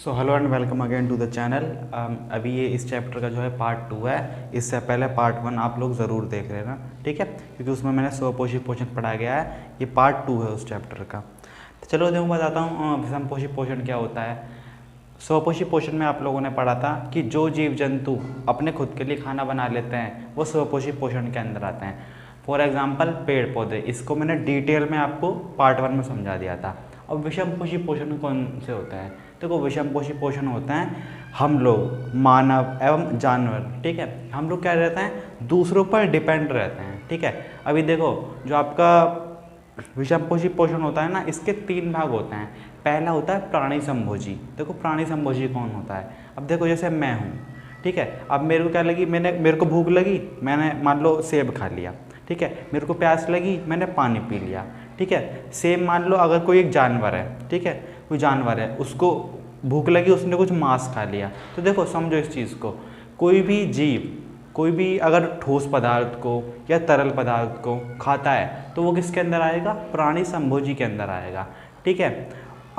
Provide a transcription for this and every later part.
So hello and welcome again to the channel. अभी ये इस चैप्टर का जो है पार्ट 2 है। इससे पहले पार्ट 1 आप लोग ज़रूर देख लेना, ठीक है, क्योंकि उसमें मैंने स्वपोषी पोषण पढ़ाया गया है। ये पार्ट 2 है उस चैप्टर का। तो चलो देखो बताता हूँ विषमपोषी पोषण क्या होता है। स्वपोषी पोषण में आप लोगों ने पढ़ा था कि जो जीव जंतु अपने खुद के लिए खाना बना लेते हैं वो स्वपोषी पोषण के अंदर आते हैं। फॉर एग्जाम्पल पेड़ पौधे, इसको मैंने डिटेल में आपको पार्ट 1 में समझा दिया था। अब विषमपोषी पोषण कौन से होता है? देखो विषमपोषी पोषण होता है हम लोग मानव एवं जानवर, ठीक है। हम लोग क्या रहते हैं, दूसरों पर डिपेंड रहते हैं, ठीक है। अभी देखो जो आपका विषमपोषी पोषण होता है ना, इसके 3 भाग होते हैं। पहला होता है प्राणी संभोजी। देखो प्राणी संभोजी कौन होता है? अब देखो जैसे मैं हूँ, ठीक है। अब मेरे को क्या लगी, मेरे को भूख लगी, मैंने मान लो सेब खा लिया, ठीक है। मेरे को प्यास लगी, मैंने पानी पी लिया, ठीक है। सेम मान लो अगर कोई एक जानवर है, ठीक है, कोई जानवर है, उसको भूख लगी, उसने कुछ मांस खा लिया। तो देखो समझो इस चीज़ को, कोई भी जीव कोई भी अगर ठोस पदार्थ को या तरल पदार्थ को खाता है तो वो किसके अंदर आएगा? प्राणी संभोजी के अंदर आएगा, ठीक है।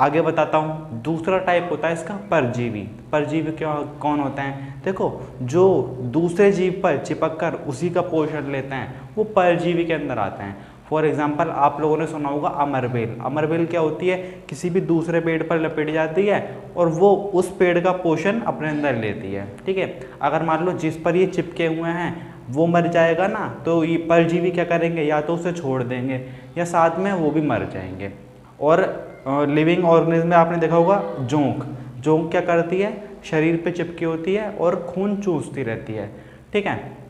आगे बताता हूँ। दूसरा टाइप होता है इसका परजीवी। परजीवी क्या कौन होते हैं? देखो जो दूसरे जीव पर चिपक कर उसी का पोषण लेते हैं वो परजीवी के अंदर आते हैं। फॉर एग्जाम्पल आप लोगों ने सुना होगा अमरबेल। अमरबेल क्या होती है? किसी भी दूसरे पेड़ पर लपेट जाती है और वो उस पेड़ का पोषण अपने अंदर लेती है, ठीक है। अगर मान लो जिस पर ये चिपके हुए हैं वो मर जाएगा ना, तो ये परजीवी क्या करेंगे, या तो उसे छोड़ देंगे या साथ में वो भी मर जाएंगे। और लिविंग ऑर्गेनिज्म में आपने देखा होगा जोंक। जोंक क्या करती है? शरीर पे चिपकी होती है और खून चूसती रहती है, ठीक है।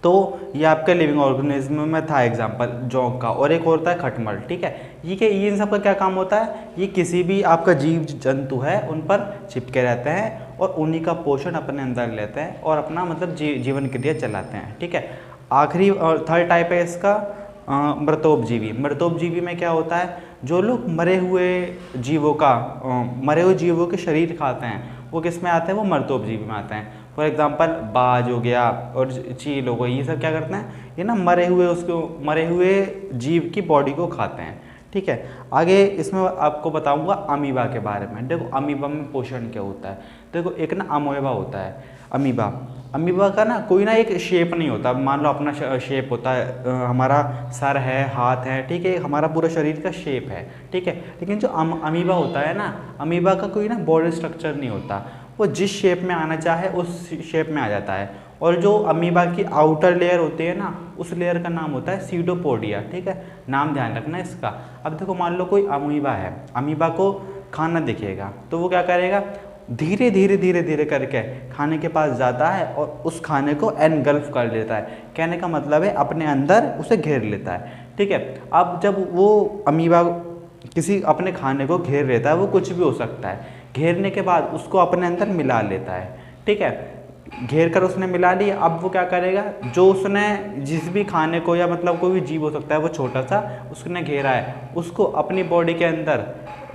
तो ये आपके लिविंग ऑर्गेनिज्म में था एग्जांपल जोंक का। और एक होता है खटमल, ठीक है। ये इन सब का क्या काम होता है? ये किसी भी आपका जीव जंतु है उन पर चिपके रहते हैं और उन्हीं का पोषण अपने अंदर लेते हैं और अपना मतलब जीवन क्रिया चलाते हैं, ठीक है। आखिरी और थर्ड टाइप है इसका मृतोपजीवी। मृतोपजीवी में क्या होता है? जो लोग मरे हुए जीवों के शरीर खाते हैं वो किस में आते हैं? वो मृतोपजीवी में आते हैं। फॉर एग्जांपल बाज हो गया और चील हो गई, ये सब क्या करते हैं? ये ना मरे हुए जीव की बॉडी को खाते हैं, ठीक है। आगे इसमें आपको बताऊंगा अमीबा के बारे में। देखो अमीबा में पोषण क्या होता है? देखो एक ना अमोएबा होता है अमीबा। अमीबा का ना कोई ना एक शेप नहीं होता। मान लो अपना शेप होता है, हमारा सर है, हाथ है, ठीक है, हमारा पूरा शरीर का शेप है, ठीक है। लेकिन जो अमीबा होता है ना, अमीबा का कोई ना बॉडी स्ट्रक्चर नहीं होता। वो जिस शेप में आना चाहे उस शेप में आ जाता है। और जो अमीबा की आउटर लेयर होती है ना, उस लेयर का नाम होता है सीडोपोडिया, ठीक है। नाम ध्यान रखना इसका। अब देखो मान लो कोई अमीबा है, अमीबा को खाना दिखेगा तो वो क्या करेगा? धीरे धीरे करके खाने के पास जाता है और उस खाने को एनगल्फ कर लेता है। कहने का मतलब है अपने अंदर उसे घेर लेता है, ठीक है। अब जब वो अमीबा किसी अपने खाने को घेर लेता है, वो कुछ भी हो सकता है, घेरने के बाद उसको अपने अंदर मिला लेता है, ठीक है। घेर कर उसने मिला लिया। अब वो क्या करेगा? जो उसने जिस भी खाने को या मतलब कोई भी जीव हो सकता है वो छोटा सा उसने घेरा है, उसको अपनी बॉडी के अंदर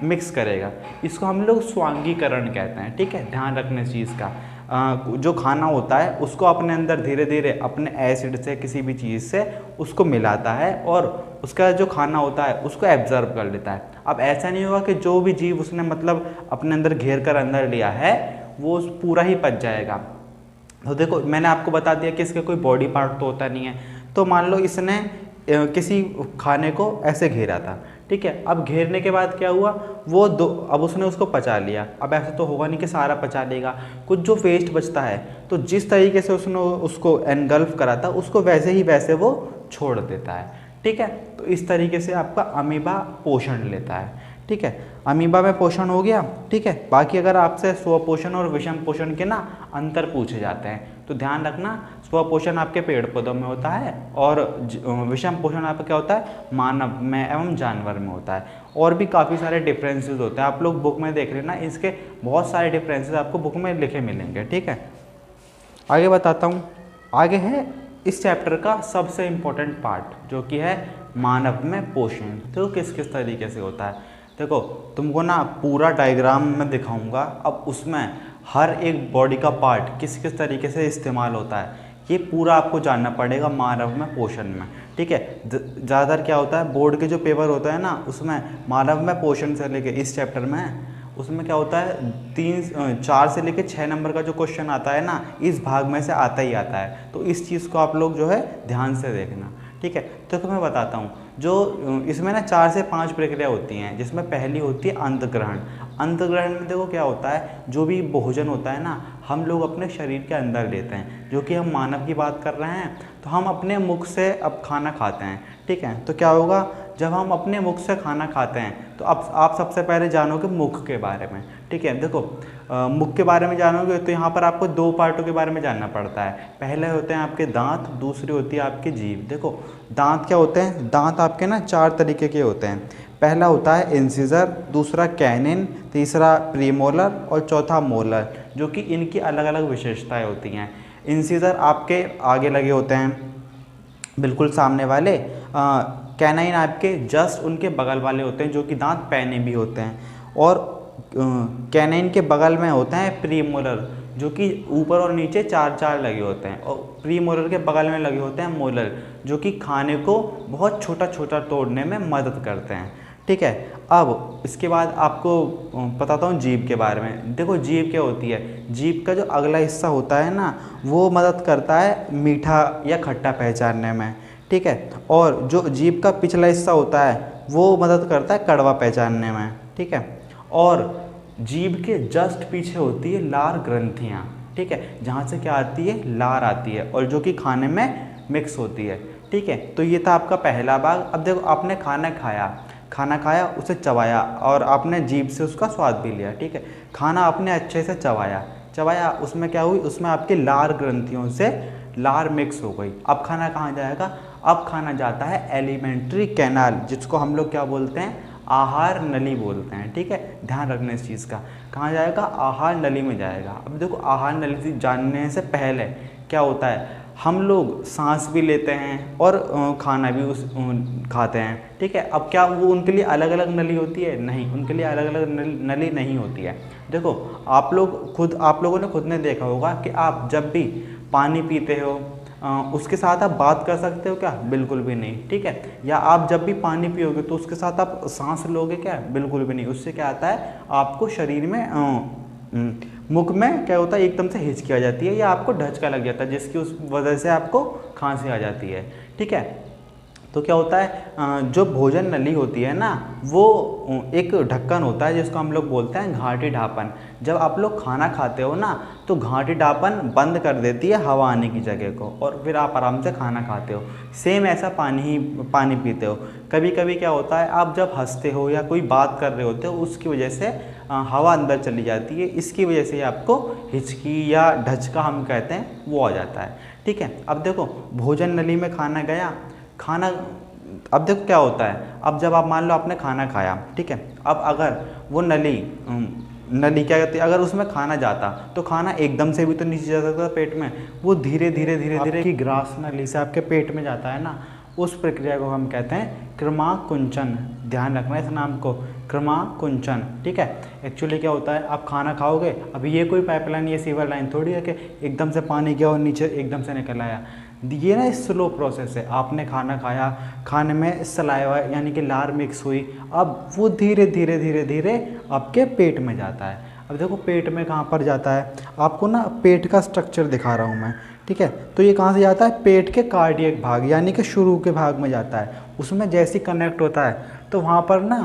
मिक्स करेगा। इसको हम लोग स्वांगीकरण कहते हैं, ठीक है। ध्यान रखने इस चीज़ का। जो खाना होता है उसको अपने अंदर धीरे धीरे अपने एसिड से किसी भी चीज़ से उसको मिलाता है और उसका जो खाना होता है उसको एब्जर्व कर लेता है। अब ऐसा नहीं होगा कि जो भी जीव उसने मतलब अपने अंदर घेर कर अंदर लिया है वो पूरा ही पच जाएगा। तो देखो मैंने आपको बता दिया कि इसके कोई बॉडी पार्ट तो होता नहीं है। तो मान लो इसने किसी खाने को ऐसे घेरा था, ठीक है। अब घेरने के बाद क्या हुआ? अब उसने उसको पचा लिया। अब ऐसा तो होगा नहीं कि सारा पचा लेगा, कुछ जो वेस्ट बचता है तो जिस तरीके से उसने उसको एनगल्फ करा था उसको वैसे ही वैसे वो छोड़ देता है, ठीक है। तो इस तरीके से आपका अमीबा पोषण लेता है, ठीक है। अमीबा में पोषण हो गया, ठीक है। बाकी अगर आपसे स्वपोषण और विषम पोषण के ना अंतर पूछे जाते हैं तो ध्यान रखना, स्वपोषण आपके पेड़ पौधों में होता है और विषम पोषण आपका क्या होता है? मानव में एवं जानवर में होता है। और भी काफ़ी सारे डिफरेंसेस होते हैं, आप लोग बुक में देख लेना, इसके बहुत सारे डिफरेंसेस आपको बुक में लिखे मिलेंगे, ठीक है। आगे बताता हूँ। आगे है इस चैप्टर का सबसे इम्पोर्टेंट पार्ट जो कि है मानव में पोषण। तो किस किस तरीके से होता है? देखो तुमको ना पूरा डायग्राम में दिखाऊंगा। अब उसमें हर एक बॉडी का पार्ट किस किस तरीके से इस्तेमाल होता है ये पूरा आपको जानना पड़ेगा मानव में पोषण में, ठीक है। ज़्यादातर क्या होता है बोर्ड के जो पेपर होता है ना उसमें मानव में पोषण से लेके इस चैप्टर में उसमें क्या होता है 4 से लेकर 6 नंबर का जो क्वेश्चन आता है ना, इस भाग में से आता ही आता है। तो इस चीज़ को आप लोग जो है ध्यान से देखना, ठीक है। तो मैं बताता हूँ, जो इसमें ना 4 से 5 प्रक्रिया होती हैं, जिसमें पहली होती है अंतग्रहण। अंतग्रहण में देखो क्या होता है, जो भी भोजन होता है ना, हम लोग अपने शरीर के अंदर लेते हैं। जो कि हम मानव की बात कर रहे हैं, तो हम अपने मुख से अब खाना खाते हैं, ठीक है। तो क्या होगा, जब हम अपने मुख से खाना खाते हैं, तो अब आप सबसे पहले जानोगे मुख के बारे में, ठीक है। देखो मुख के बारे में जानोगे तो यहाँ पर आपको 2 पार्टों के बारे में जानना पड़ता है। पहले होते हैं आपके दांत, दूसरी होती है आपकी जीभ। देखो दांत क्या होते हैं, दांत आपके ना 4 तरीके के होते हैं। पहला होता है इंसिजर, दूसरा कैनिन, तीसरा प्रीमोलर और चौथा मोलर, जो कि इनकी अलग अलग विशेषताएं होती हैं। इंसिजर आपके आगे लगे होते हैं, बिल्कुल सामने वाले। कैनाइन आपके जस्ट उनके बगल वाले होते हैं, जो कि दांत पैने भी होते हैं। और कैनाइन के बगल में होते हैं प्रीमोलर, जो कि ऊपर और नीचे 4 लगे होते हैं। और प्रीमोलर के बगल में लगे होते हैं मोलर, जो कि खाने को बहुत छोटा छोटा तोड़ने में मदद करते हैं, ठीक है। अब इसके बाद आपको बताता हूँ जीभ के बारे में। देखो जीभ क्या होती है, जीभ का जो अगला हिस्सा होता है ना, वो मदद करता है मीठा या खट्टा पहचानने में, ठीक है। और जो जीभ का पिछला हिस्सा होता है, वो मदद करता है कड़वा पहचानने में, ठीक है। और जीभ के जस्ट पीछे होती है लार ग्रंथियाँ, ठीक है, जहाँ से क्या आती है, लार आती है, और जो कि खाने में मिक्स होती है, ठीक है। तो ये था आपका पहला भाग। अब देखो आपने खाना खाया, उसे चबाया और आपने जीभ से उसका स्वाद भी लिया, ठीक है। खाना आपने अच्छे से चबाया, उसमें क्या हुई, उसमें आपकी लार ग्रंथियों से लार मिक्स हो गई। अब खाना कहाँ जाएगा, अब खाना जाता है एलिमेंट्री कैनाल, जिसको हम लोग क्या बोलते हैं, आहार नली बोलते हैं, ठीक है। ध्यान रखना इस चीज़ का, कहाँ जाएगा, आहार नली में जाएगा। अब देखो आहार नली से जानने से पहले क्या होता है, हम लोग सांस भी लेते हैं और खाना भी खाते हैं, ठीक है। अब क्या वो उनके लिए अलग अलग नली होती है, नहीं, उनके लिए अलग अलग नली नहीं होती है। देखो आप लोगों ने खुद ने देखा होगा कि आप जब भी पानी पीते हो, उसके साथ आप बात कर सकते हो क्या, बिल्कुल भी नहीं, ठीक है। या आप जब भी पानी पियोगे तो उसके साथ आप सांस लोगे क्या, बिल्कुल भी नहीं। उससे क्या आता है, आपको शरीर में मुख में क्या होता है, एकदम से हिचकी आ जाती है या आपको ढचका लग जाता है, जिसकी उस वजह से आपको खांसी आ जाती है, ठीक है। तो क्या होता है, जो भोजन नली होती है ना, वो एक ढक्कन होता है जिसको हम लोग बोलते हैं घाटी ढापन। जब आप लोग खाना खाते हो ना, तो घाटी ढापन बंद कर देती है हवा आने की जगह को, और फिर आप आराम से खाना खाते हो। सेम ऐसा पानी पीते हो। कभी कभी क्या होता है, आप जब हंसते हो या कोई बात कर रहे होते हो, उसकी वजह से हवा अंदर चली जाती है, इसकी वजह से आपको हिचकी या ढचका हम कहते हैं, वो आ जाता है, ठीक है। अब देखो भोजन नली में खाना गया, अब देखो क्या होता है, अब जब आप मान लो आपने खाना खाया, ठीक है। अब अगर वो नली क्या कहती है, अगर उसमें खाना जाता तो खाना एकदम से भी तो नीचे जा सकता पेट में, वो धीरे धीरे की ग्रास नली से आपके पेट में जाता है ना, उस प्रक्रिया को हम कहते हैं क्रमाकुंचन। ध्यान रखना इस नाम को, क्रमाकुंचन, ठीक है। एक्चुअली क्या होता है, आप खाना खाओगे, अभी ये कोई पाइपलाइन या सीवर लाइन थोड़ी है कि एकदम से पानी गया और नीचे एकदम से निकल आया। ये ना स्लो प्रोसेस है। आपने खाना खाया, खाने में सलाइवा यानी कि लार मिक्स हुई, अब वो धीरे धीरे आपके पेट में जाता है। अब देखो पेट में कहाँ पर जाता है, आपको ना पेट का स्ट्रक्चर दिखा रहा हूँ मैं, ठीक है। तो ये कहाँ से जाता है, पेट के कार्डियक भाग यानी कि शुरू के भाग में जाता है। उसमें जैसे कनेक्ट होता है तो वहाँ पर ना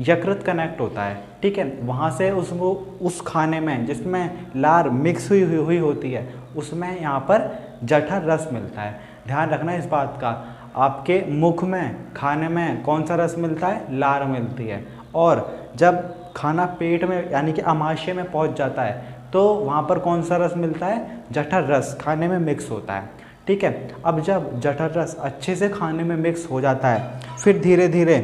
यकृत कनेक्ट होता है, ठीक है। वहाँ से उसको उस खाने में जिसमें लार मिक्स हुई होती है, उसमें यहाँ पर जठर रस मिलता है। ध्यान रखना इस बात का, आपके मुख में खाने में कौन सा रस मिलता है, लार मिलती है। और जब खाना पेट में यानी कि अमाशय में पहुँच जाता है, तो वहाँ पर कौन सा रस मिलता है, जठर रस खाने में मिक्स होता है, ठीक है। अब जब जठर रस अच्छे से खाने में मिक्स हो जाता है, फिर धीरे धीरे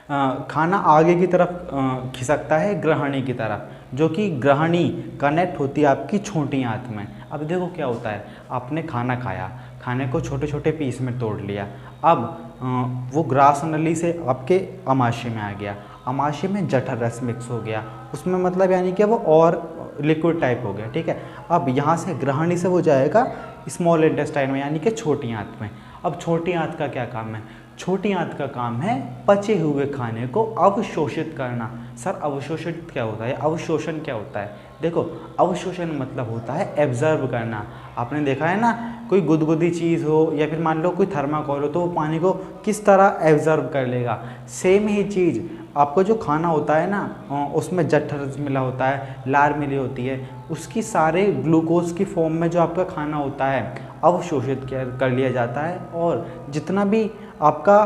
खाना आगे की तरफ खिसकता है ग्रहणी की तरफ, जो कि ग्रहणी कनेक्ट होती है आपकी छोटी आंत में। अब देखो क्या होता है, आपने खाना खाया, खाने को छोटे छोटे पीस में तोड़ लिया, अब वो ग्रास नली से आपके अमाशय में आ गया, अमाशय में जठर रस मिक्स हो गया, उसमें मतलब यानी कि वो और लिक्विड टाइप हो गया, ठीक है। अब यहाँ से ग्रहणी से वो जाएगा स्मॉल इंटेस्टाइन में यानी कि छोटी आंत में। अब छोटी आंत का क्या काम है, छोटी आंत का काम है पचे हुए खाने को अवशोषित करना। सर अवशोषित क्या होता है, अवशोषण क्या होता है? देखो अवशोषण मतलब होता है एब्जर्व करना। आपने देखा है ना, कोई गुदगुदी चीज़ हो या फिर मान लो कोई थर्माकोल हो तो वो पानी को किस तरह एब्जर्व कर लेगा। सेम ही चीज़ आपको जो खाना होता है ना, उसमें जठर मिला होता है, लार मिली होती है, उसकी सारे ग्लूकोज की फॉर्म में जो आपका खाना होता है अवशोषित कर लिया जाता है। और जितना भी आपका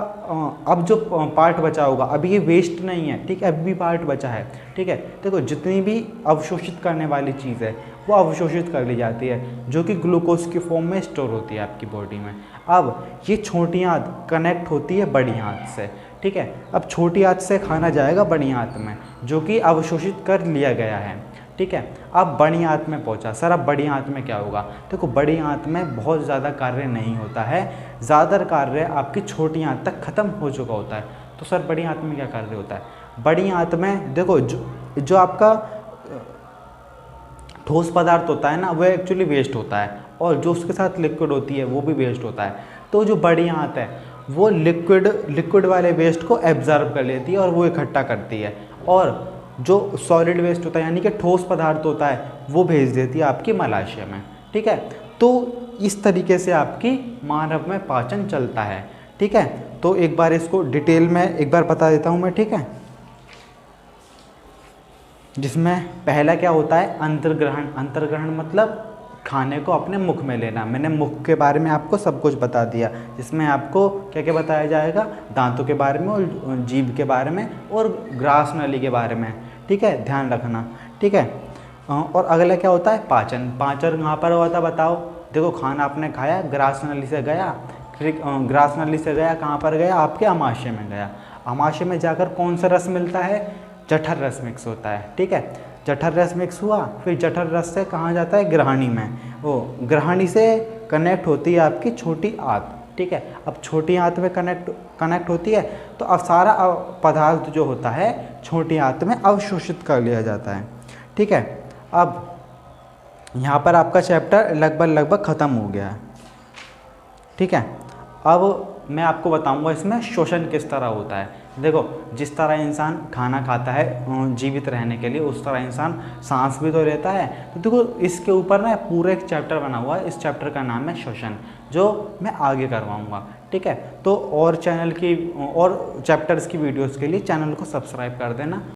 अब जो पार्ट बचा होगा, अभी ये वेस्ट नहीं है, ठीक है, अभी भी पार्ट बचा है, ठीक है। देखो जितनी भी अवशोषित करने वाली चीज़ है वो अवशोषित कर ली जाती है, जो कि ग्लूकोज की फॉर्म में स्टोर होती है आपकी बॉडी में। अब ये छोटी आंत कनेक्ट होती है बड़ी आंत से, ठीक है। अब छोटी आंत से खाना जाएगा बड़ी आंत में, जो कि अवशोषित कर लिया गया है, ठीक है। अब बड़ी आंत में पहुंचा। सर अब बड़ी आंत में क्या होगा? देखो बड़ी आंत में बहुत ज़्यादा कार्य नहीं होता है, ज़्यादातर कार्य आपकी छोटी आंत तक खत्म हो चुका होता है। तो सर बड़ी आंत में क्या कार्य होता है? बड़ी आंत में देखो जो आपका ठोस पदार्थ होता है ना, वो एक्चुअली वेस्ट होता है, और जो उसके साथ लिक्विड होती है वो भी वेस्ट होता है। तो जो बड़ी आंत है वो लिक्विड वाले वेस्ट को एब्जर्व कर लेती है और वो इकट्ठा करती है, और जो सॉलिड वेस्ट होता है यानी कि ठोस पदार्थ होता है वो भेज देती है आपकी मलाशय में, ठीक है। तो इस तरीके से आपकी मानव में पाचन चलता है, ठीक है। तो एक बार इसको डिटेल में एक बार बता देता हूँ मैं, ठीक है। जिसमें पहला क्या होता है? अंतर्ग्रहण। अंतर्ग्रहण मतलब खाने को अपने मुख में लेना। मैंने मुख के बारे में आपको सब कुछ बता दिया, जिसमें आपको क्या क्या बताया जाएगा, दांतों के बारे में और जीभ के बारे में और ग्रास नली के बारे में, ठीक है, ध्यान रखना, ठीक है। और अगला क्या होता है? पाचन। पाचन कहाँ पर हुआ था बताओ? देखो खाना आपने खाया, ग्रास नली से गया, फिर ग्रास नली से गया कहाँ पर गया? आपके अमाशय में गया। अमाशय में जाकर कौन सा रस मिलता है? जठर रस मिक्स होता है, ठीक है। जठर रस मिक्स हुआ, फिर जठर रस से कहाँ जाता है? ग्रहणी में। वो ग्रहणी से कनेक्ट होती है आपकी छोटी आंत, ठीक है। अब छोटी आंत में कनेक्ट होती है तो अब सारा पदार्थ जो होता है छोटी आंत में अवशोषित कर लिया जाता है, ठीक है। अब यहाँ पर आपका चैप्टर लगभग ख़त्म हो गया है, ठीक है। अब मैं आपको बताऊंगा इसमें शोषण किस तरह होता है। देखो जिस तरह इंसान खाना खाता है जीवित रहने के लिए, उस तरह इंसान सांस भी तो लेता है। तो देखो इसके ऊपर ना पूरा एक चैप्टर बना हुआ है, इस चैप्टर का नाम है शोषण, जो मैं आगे करवाऊंगा, ठीक है। तो और चैप्टर्स की वीडियोस के लिए चैनल को सब्सक्राइब कर देना।